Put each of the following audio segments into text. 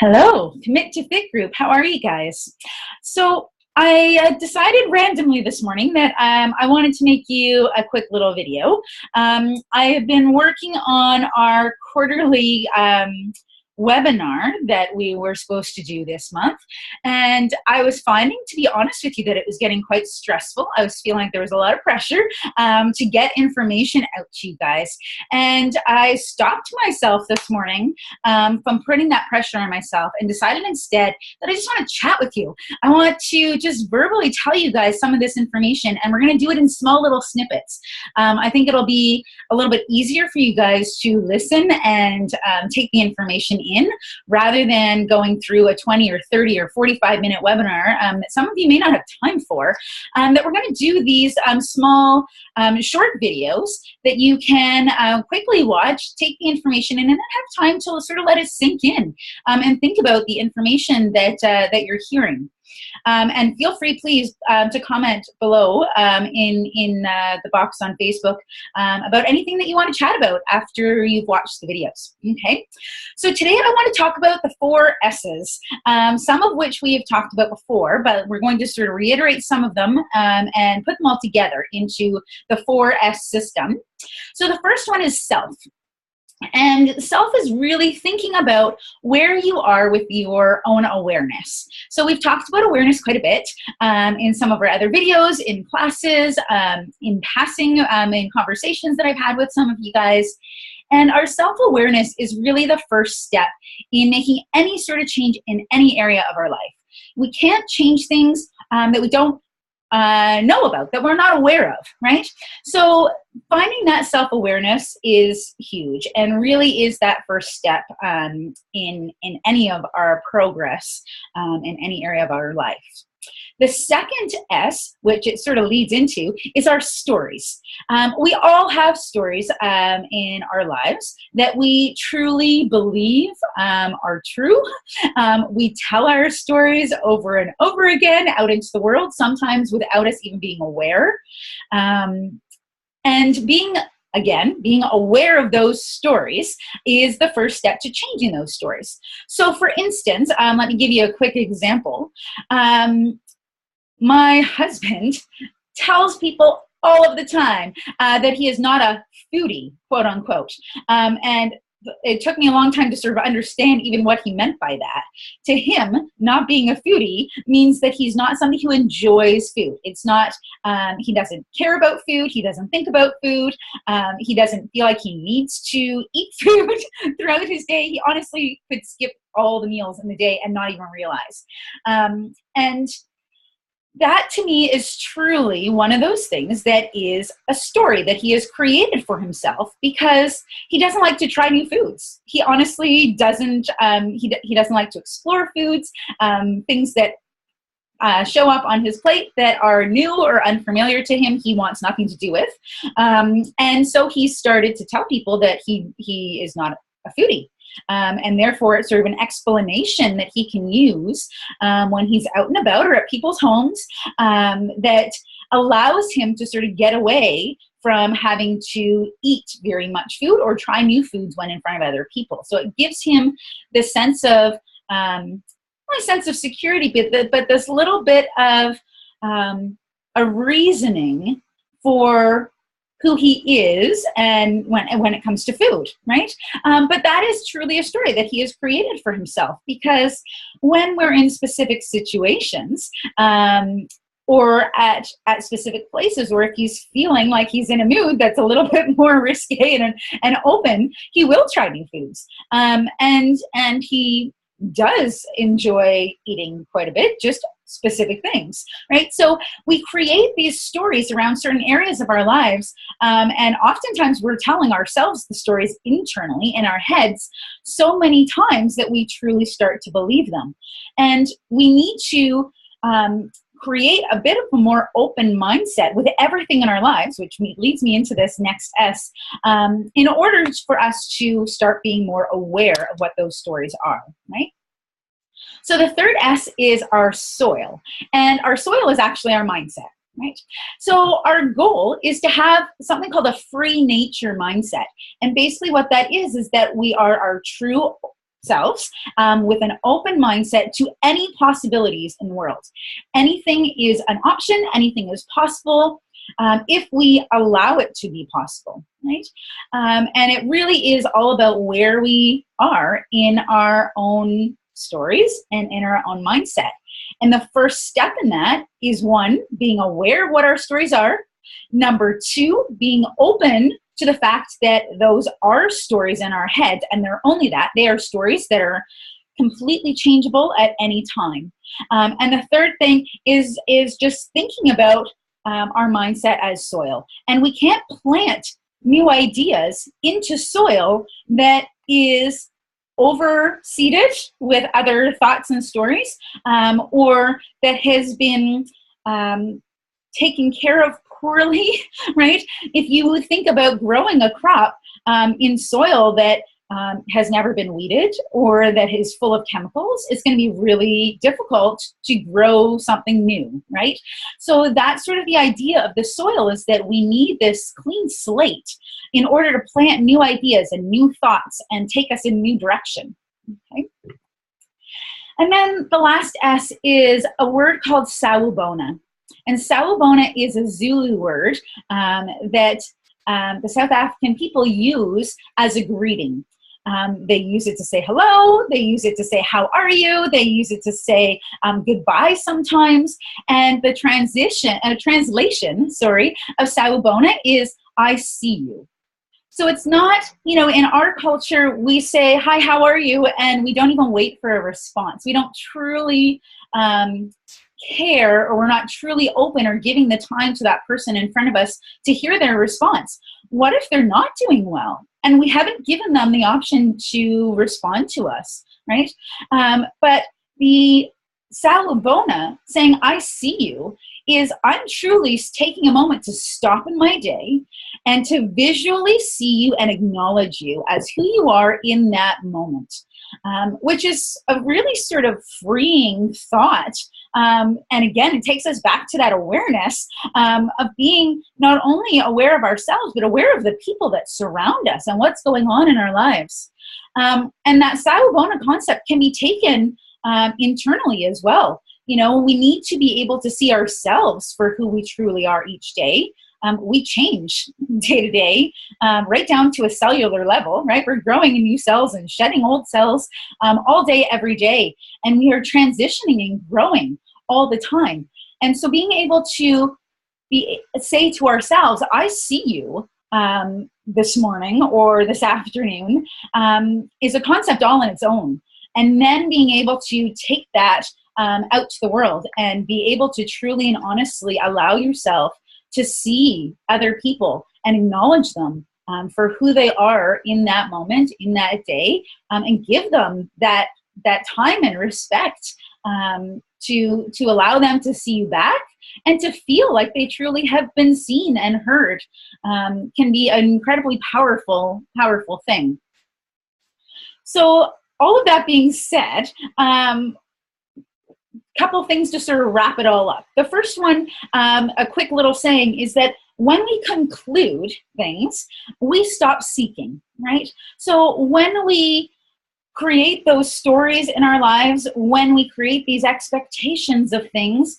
Hello, Commit to Fit group. How are you guys? So I decided randomly this morning that I wanted to make you a quick little video. I have been working on our quarterly webinar that we were supposed to do this month, and I was finding, to be honest with you, that it was getting quite stressful. I was feeling like there was a lot of pressure to get information out to you guys, and I stopped myself this morning from putting that pressure on myself and decided instead that I just want to chat with you. I want to just verbally tell you guys some of this information, and we're going to do it in small little snippets. I think it'll be a little bit easier for you guys to listen and take the information in, rather than going through a 20 or 30 or 45-minute webinar that some of you may not have time for. That we're going to do these small short videos that you can quickly watch, take the information in, and then have time to sort of let it sink in and think about the information that you're hearing. And feel free, please, to comment below in the box on Facebook about anything that you want to chat about after you've watched the videos. Okay, so today I want to talk about the 4 S's, some of which we have talked about before, but we're going to sort of reiterate some of them and put them all together into the 4S system. So the first one is self. And self is really thinking about where you are with your own awareness. So we've talked about awareness quite a bit in some of our other videos, in classes, in passing, in conversations that I've had with some of you guys. And our self-awareness is really the first step in making any sort of change in any area of our life. We can't change things that we don't know about, that we're not aware of, right? So finding that self-awareness is huge and really is that first step in any of our progress in any area of our life. The second S, which it sort of leads into, is our stories. We all have stories in our lives that we truly believe are true. We tell our stories over and over again out into the world, sometimes without us even being aware. And being aware of those stories is the first step to changing those stories. So for instance, let me give you a quick example. My husband tells people all of the time that he is not a foodie, quote unquote. And it took me a long time to sort of understand even what he meant by that. To him, not being a foodie means that he's not somebody who enjoys food. It's not, he doesn't care about food. He doesn't think about food. He doesn't feel like he needs to eat food throughout his day. He honestly could skip all the meals in the day and not even realize. And that to me is truly one of those things that is a story that he has created for himself because he doesn't like to try new foods. He honestly doesn't, he doesn't like to explore foods, things that show up on his plate that are new or unfamiliar to him, he wants nothing to do with. And so he started to tell people that he is not a foodie. And therefore, it's sort of an explanation that he can use when he's out and about or at people's homes that allows him to sort of get away from having to eat very much food or try new foods when in front of other people. So it gives him this sense of, not a sense of security, but this little bit of a reasoning for who he is and when it comes to food, right? But that is truly a story that he has created for himself, because when we're in specific situations or at specific places, or if he's feeling like he's in a mood that's a little bit more risque and open, he will try new foods. And he does enjoy eating quite a bit, just specific things, right? So we create these stories around certain areas of our lives, and oftentimes we're telling ourselves the stories internally in our heads so many times that we truly start to believe them. And we need to create a bit of a more open mindset with everything in our lives, which leads me into this next S, in order for us to start being more aware of what those stories are, right? So the third S is our soil, and our soil is actually our mindset, right? So our goal is to have something called a free nature mindset. And basically what that is that we are our true selves with an open mindset to any possibilities in the world. Anything is an option, anything is possible if we allow it to be possible, right? And it really is all about where we are in our own stories and in our own mindset. And the first step in that is, one, being aware of what our stories are. Number two, being open to the fact that those are stories in our head, and they're only that. They are stories that are completely changeable at any time. And the third thing is just thinking about our mindset as soil. And we can't plant new ideas into soil that is overseeded with other thoughts and stories, or that has been taken care of poorly, right? If you think about growing a crop in soil that has never been weeded or that is full of chemicals, it's going to be really difficult to grow something new, right? So that's sort of the idea of the soil, is that we need this clean slate in order to plant new ideas and new thoughts and take us in a new direction, okay? And then the last S is a word called sawubona. And sawubona is a Zulu word that the South African people use as a greeting. They use it to say hello. They use it to say, how are you? They use it to say goodbye sometimes. And the translation of sawubona is, I see you. So it's not, you know, in our culture, we say, hi, how are you? And we don't even wait for a response. We don't truly care, or we're not truly open or giving the time to that person in front of us to hear their response. What if they're not doing well and we haven't given them the option to respond to us, right? But the sawubona, saying I see you, is I'm truly taking a moment to stop in my day and to visually see you and acknowledge you as who you are in that moment, which is a really sort of freeing thought. And again, it takes us back to that awareness of being not only aware of ourselves, but aware of the people that surround us and what's going on in our lives. And that sawubona concept can be taken internally as well. You know, we need to be able to see ourselves for who we truly are each day. We change day to day, right down to a cellular level, right? We're growing new cells and shedding old cells all day, every day. And we are transitioning and growing all the time. And so being able to say to ourselves, I see you this morning or this afternoon, is a concept all on its own. And then being able to take that out to the world and be able to truly and honestly allow yourself to see other people and acknowledge them for who they are in that moment, in that day, and give them that time and respect to allow them to see you back and to feel like they truly have been seen and heard, can be an incredibly powerful thing. So all of that being said, couple things to sort of wrap it all up. The first one, a quick little saying, is that when we conclude things, we stop seeking, right? So when we create those stories in our lives, when we create these expectations of things,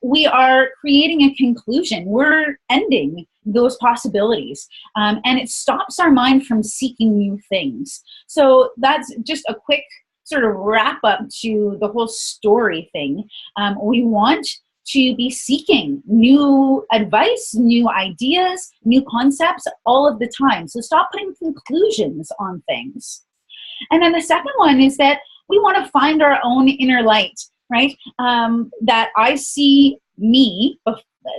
we are creating a conclusion. We're ending those possibilities. And it stops our mind from seeking new things. So that's just a quick sort of wrap up to the whole story thing. We want to be seeking new advice, new ideas, new concepts all of the time. So stop putting conclusions on things. And then the second one is that we want to find our own inner light, right? That I see me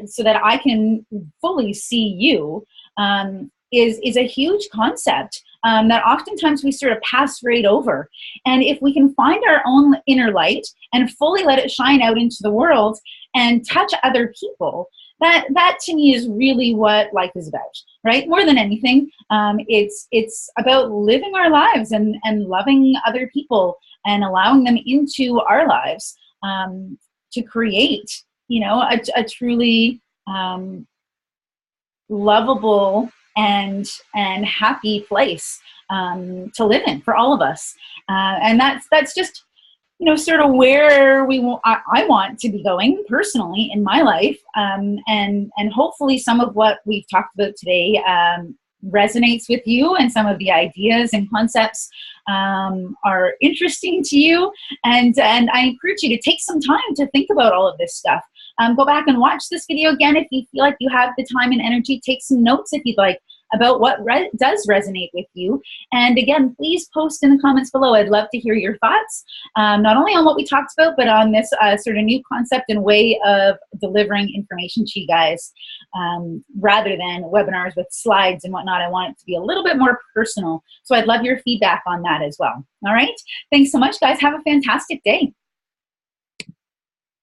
so that I can fully see you is a huge concept that oftentimes we sort of pass right over. And if we can find our own inner light and fully let it shine out into the world and touch other people, that to me is really what life is about, right? More than anything, it's about living our lives and loving other people and allowing them into our lives to create, you know, a truly lovable and happy place to live in for all of us. And that's just, you know, sort of where I want to be going personally in my life, and hopefully some of what we've talked about today resonates with you, and some of the ideas and concepts are interesting to you, and I encourage you to take some time to think about all of this stuff. Go back and watch this video again if you feel like you have the time and energy. Take some notes if you'd like about what does resonate with you. And again, please post in the comments below. I'd love to hear your thoughts, not only on what we talked about, but on this sort of new concept and way of delivering information to you guys. Rather than webinars with slides and whatnot, I want it to be a little bit more personal. So I'd love your feedback on that as well. All right. Thanks so much, guys. Have a fantastic day.